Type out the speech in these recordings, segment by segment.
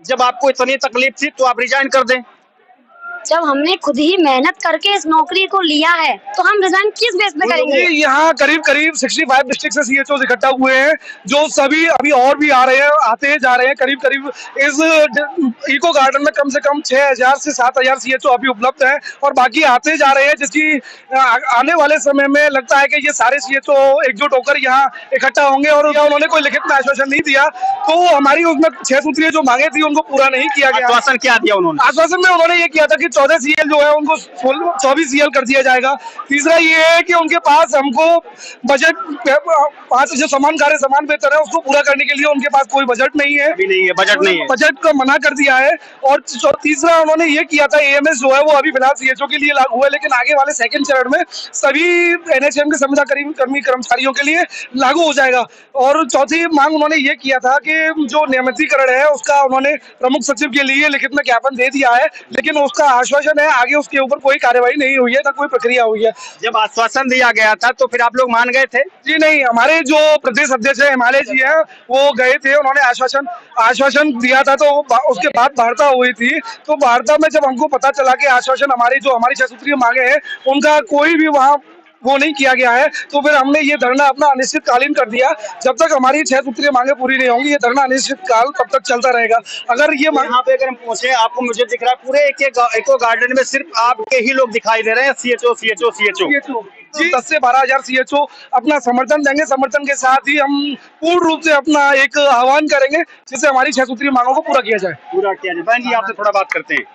जब आपको इतनी तकलीफ थी तो आप रिजाइन कर दें। जब हमने खुद ही मेहनत करके इस नौकरी को लिया है तो हम रिजाइन किस बेस पे करेंगे? यहाँ करीब करीब 65 डिस्ट्रिक्ट से सीएचओ इकट्ठा हुए हैं, जो सभी अभी और भी आ रहे हैं, आते जा रहे हैं। करीब करीब इस इको गार्डन में कम से कम 6000 से 7000 सीएचओ अभी उपलब्ध हैं और बाकी आते जा रहे हैं, जिसकी आने वाले समय में लगता है कि ये सारे सीएचओ एकजुट होकर यहाँ इकट्ठा होंगे। और उन्होंने कोई लिखित में आश्वासन नहीं दिया, तो हमारी उसमें 6 सूत्रीय जो मांगे थी उनको पूरा नहीं किया गया। आश्वासन क्या दिया उन्होंने? आश्वासन में उन्होंने ये किया था कि 14 सीएल जो है उनको 24 सीएल कर दिया जाएगा। तीसरा ये है कि उनके पास हमको बजट 5 जो समान कार्य समान वेतन है उसको पूरा करने के लिए उनके पास कोई बजट नहीं है। अभी नहीं है, बजट नहीं है, बजट को मना कर दिया है। और तीसरा उन्होंने ये किया था, एएमएस जो है वो अभी फिलहाल सीएचओ के लिए लागू है, लेकिन आगे वाले सेकंड चरण में सभी एनएचएम के संविदा कर्मी कर्मचारियों के लिए लागू हो जाएगा। और चौथी मांग उन्होंने ये किया था कि जो नियमितीकरण है उसका उन्होंने प्रमुख सचिव के लिए लिखित में ज्ञापन दे दिया है, लेकिन उसका आश्वासन है, आगे उसके ऊपर कोई कार्यवाही नहीं हुई है, ना कोई प्रक्रिया हुई है। जब आश्वासन दिया गया था तो फिर आप लोग मान गए थे? जी नहीं, हमारे जो प्रदेश अध्यक्ष है हिमालय जी है वो गए थे, उन्होंने आश्वासन दिया था, तो उसके बाद वार्ता हुई थी। तो वार्ता में जब हमको पता चला कि आश्वासन हमारी 6 सूत्रीय मांगे हैं उनका कोई भी वहाँ वो नहीं किया गया है, तो फिर हमने ये धरना अपना अनिश्चितकालीन कर दिया। जब तक हमारी 6 सूत्रीय मांगे पूरी नहीं होंगी, ये धरना अनिश्चितकाल तब तक चलता रहेगा। अगर ये यहाँ पे अगर हम पहुंचे, आपको मुझे दिख रहा है पूरे इको गार्डन में सिर्फ आपके ही लोग दिखाई दे रहे हैं, सीएचओ। 10 से 12,000 सीएचओ अपना समर्थन देंगे। समर्थन के साथ ही हम पूर्ण रूप से अपना एक आह्वान करेंगे जिससे हमारी 6 सूत्रीय मांगों को पूरा किया जाए। बहन जी, आपसे थोड़ा बात करते हैं।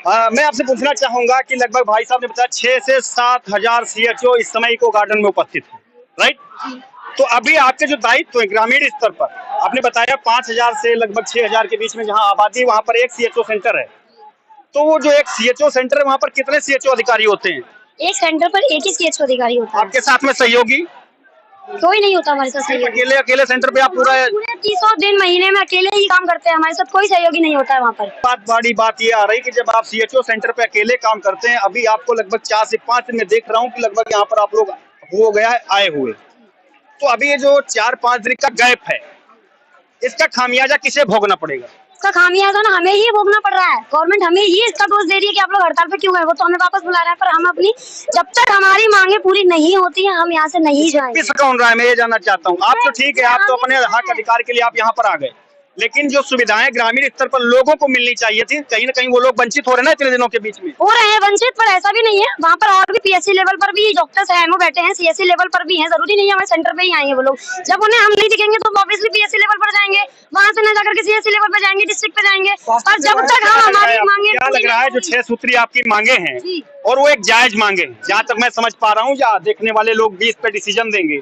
मैं आपसे पूछना चाहूंगा कि लगभग भाई साहब ने बताया 6 से 7 हजार सीएचओ इस समय इको गार्डन में उपस्थित है, राइट? तो अभी आपके जो दायित्व है ग्रामीण स्तर पर, आपने बताया 5000 से लगभग 6000 के बीच में जहां आबादी है वहां पर एक सीएचओ सेंटर है। तो वो जो एक सीएचओ सेंटर है वहां पर कितने सीएचओ अधिकारी होते हैं? एक सेंटर पर एक ही सीएचओ अधिकारी होता है। आपके साथ में सहयोगी कोई नहीं होता हमारे साथ सहयोगी। अकेले सेंटर पे आप पूरे 300 दिन महीने में अकेले ही काम करते हैं, हमारे साथ कोई सहयोगी नहीं होता है वहाँ पर। बड़ी बात ये आ रही कि जब आप सीएचओ सेंटर पे अकेले काम करते हैं, अभी आपको लगभग 4 से 5 दिन में देख रहा हूँ कि लगभग यहाँ पर आप लोग हो गया है आए हुए। तो अभी ये जो 4-5 दिन का गैप है, इसका खामियाजा किसे भोगना पड़ेगा? इसका खामियाजा ना हमें ही भोगना पड़ रहा है। गवर्नमेंट हमें ही इसका दोष दे रही है कि आप लोग हड़ताल पे क्यों गए। वो तो हमें वापस बुला रहे हैं, पर हम अपनी जब तक हमारी मांगे पूरी नहीं होती है हम यहाँ से नहीं जाएंगे। किस कौन रहा है, मैं ये जानना चाहता हूँ। आप तो ठीक है, आप तो अपने हक अधिकार के लिए आप यहाँ पर आ गए, लेकिन जो सुविधाएं ग्रामीण स्तर पर लोगों को मिलनी चाहिए थी, कहीं ना कहीं वो लोग वंचित हो रहे हैं ना इतने दिनों के बीच में। हो रहे हैं वंचित, पर ऐसा भी नहीं है। वहाँ पर और भी पीएससी लेवल पर भी डॉक्टर्स हैं, वो बैठे हैं, सीएससी लेवल पर भी हैं। जरूरी नहीं है हमारे सेंटर पे ही आएंगे वो लोग। जब उन्हें हम नहीं दिखेंगे तो ऑब्वियसली पीएससी लेवल पर जाएंगे, वहाँ से न जाकर के सीएससी लेवल पर जाएंगे, डिस्ट्रिक्ट पे जाएंगे। और जब तक हम हमारी मांगे, क्या लग रहा है जो 6 सूत्री आपकी मांगे हैं और वो एक जायज मांगे, जहाँ तक मैं समझ पा रहा हूँ, या देखने वाले लोग भी इस पे डिसीजन देंगे।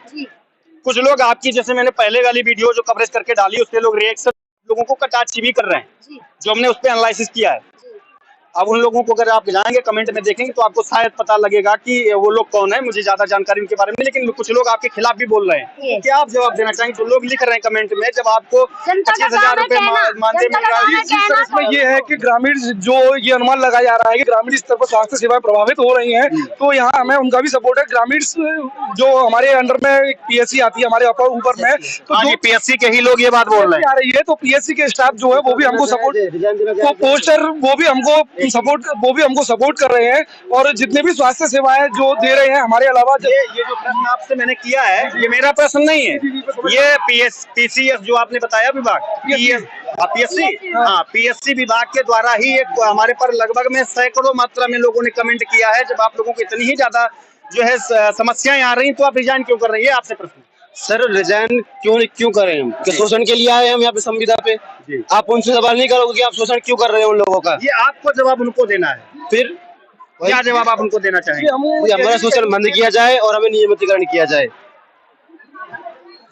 कुछ लोग आपकी, जैसे मैंने पहले वाली वीडियो जो कवरेज करके डाली उसके लोग रिएक्शन लोगों को कटाक्ष भी कर रहे हैं, जो हमने उस पर एनालिसिस किया है। अब उन लोगों को अगर आप जाएंगे कमेंट में देखेंगे तो आपको शायद पता लगेगा कि वो लोग कौन है। मुझे ज्यादा जानकारी उनके बारे में, लेकिन कुछ लोग आपके खिलाफ भी बोल रहे हैं। क्या आप जवाब देना चाहेंगे जो लोग लिख रहे हैं कमेंट में, जब आपको 25,000 रुपए मानदेय मिल रहा है? इसमें ये है कि ग्रामीण जो ये अनुमान लगाया जा रहा है कि ग्रामीण स्तर पर स्वास्थ्य सेवाएं प्रभावित हो रही हैं, तो यहाँ हमें उनका भी सपोर्ट है। ग्रामीण जो हमारे अंडर में एक पीएससी आती है हमारे ऊपर में, तो जो पीएससी के ही लोग ये बात बोल रहे हैं आ रही है, तो पीएससी के स्टाफ जो है वो भी हमको सपोर्ट, तो पोस्टर वो भी हमको सपोर्ट कर रहे हैं। और जितने भी स्वास्थ्य सेवाएं जो दे रहे हैं हमारे अलावा, ये जो प्रश्न आपसे मैंने किया है ये मेरा प्रश्न नहीं है, ये पीसीएस जो आपने बताया विभाग, पीएससी, हाँ, पीएससी विभाग के द्वारा ही एक हमारे पर लगभग में सैकड़ों मात्रा में लोगों ने कमेंट किया है। जब आप लोगों को इतनी ही ज्यादा जो है समस्याएं आ रही तो आप रिजाइन क्यों कर रही है? आपसे प्रश्न सर, रिजाइन क्यों करें हम? कि शोषण के लिए आए हम यहाँ पे संविदा पे? आप उनसे सवाल नहीं करोगे कि आप शोषण क्यों कर रहे हैं उन लोगों का? ये आपको जवाब उनको देना है। फिर क्या जवाब आप उनको देना चाहेंगे? हमारा शोषण बंद किया जाए और हमें नियमितीकरण किया जाए।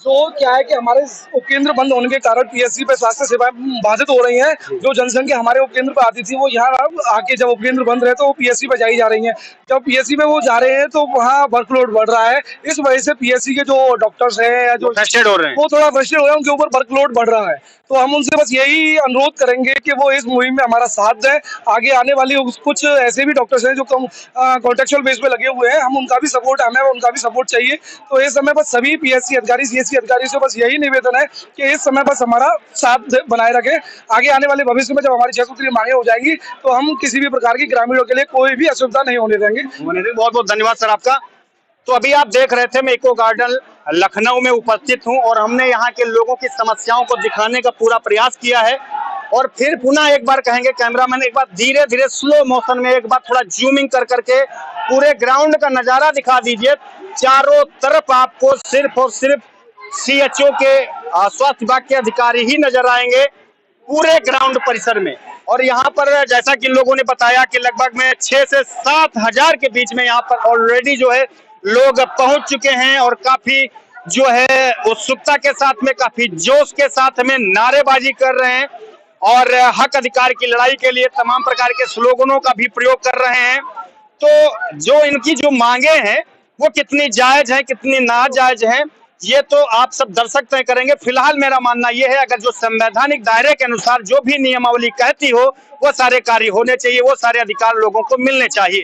जो क्या है कि हमारे उपकेंद्र बंद होने के कारण पीएससी पे स्वास्थ्य सेवाएं बाधित हो रही हैं। जो जनसंख्या हमारे उपकेंद्र पे आती थी वो यहाँ आके जब उपकेंद्र बंद रहे तो वो पीएससी पे जाई जा रही हैं। जब पीएससी पे वो जा रहे हैं तो वहाँ वर्कलोड बढ़ रहा है। इस वजह से पीएससी के जो डॉक्टर्स हैं या जो फ्रस्ट्रेट हो रहे हैं, वो थोड़ा फ्रस्ट्रेट हो रहे हैं, उनके ऊपर वर्कलोड बढ़ रहा है। तो हम उनसे बस यही अनुरोध करेंगे कि वो इस मुहिम में हमारा साथ दें। आगे आने वाली कुछ ऐसे भी डॉक्टर्स हैं जो कम कॉन्ट्रेक्चुअल बेस पे लगे हुए हैं, हम उनका भी सपोर्ट, हमें उनका भी सपोर्ट चाहिए। तो इस समय बस सभी पीएससी अधिकारी, सीएससी पीएससी अधिकारी से बस यही निवेदन है कि इस समय बस हमारा साथ बनाए रखें। आगे आने वाले भविष्य में जब हमारी 6 सूत्रीय मांगे हो जाएंगी तो हम किसी भी प्रकार की ग्रामीणों के लिए कोई भी असुविधा नहीं होने देंगे। बहुत बहुत धन्यवाद सर आपका। तो अभी आप देख रहे थे मैं इको गार्डन लखनऊ में उपस्थित हूं और हमने यहाँ के लोगों की समस्याओं को दिखाने का पूरा प्रयास किया है। और फिर पुनः एक बार कहेंगे कैमरामैन एक बार धीरे धीरे स्लो मोशन में एक बार थोड़ा जूमिंग कर करके पूरे ग्राउंड का नजारा दिखा दीजिए। चारों तरफ आपको सिर्फ और सिर्फ सीएचओ के स्वास्थ्य विभाग के अधिकारी ही नजर आएंगे पूरे ग्राउंड परिसर में। और यहाँ पर जैसा कि लोगों ने बताया कि लगभग में 6 से 7 हजार के बीच में यहाँ पर ऑलरेडी जो है लोग पहुंच चुके हैं और काफी जो है उत्सुकता के साथ में, काफी जोश के साथ में नारेबाजी कर रहे हैं और हक अधिकार की लड़ाई के लिए तमाम प्रकार के स्लोगनों का भी प्रयोग कर रहे हैं। तो जो इनकी जो मांगे हैं वो कितनी जायज है कितनी नाजायज है ये तो आप सब दर्शक तय करेंगे। फिलहाल मेरा मानना यह है अगर जो संवैधानिक दायरे के अनुसार जो भी नियमावली कहती हो वो सारे कार्य होने चाहिए, वो सारे अधिकार लोगों को मिलने चाहिए।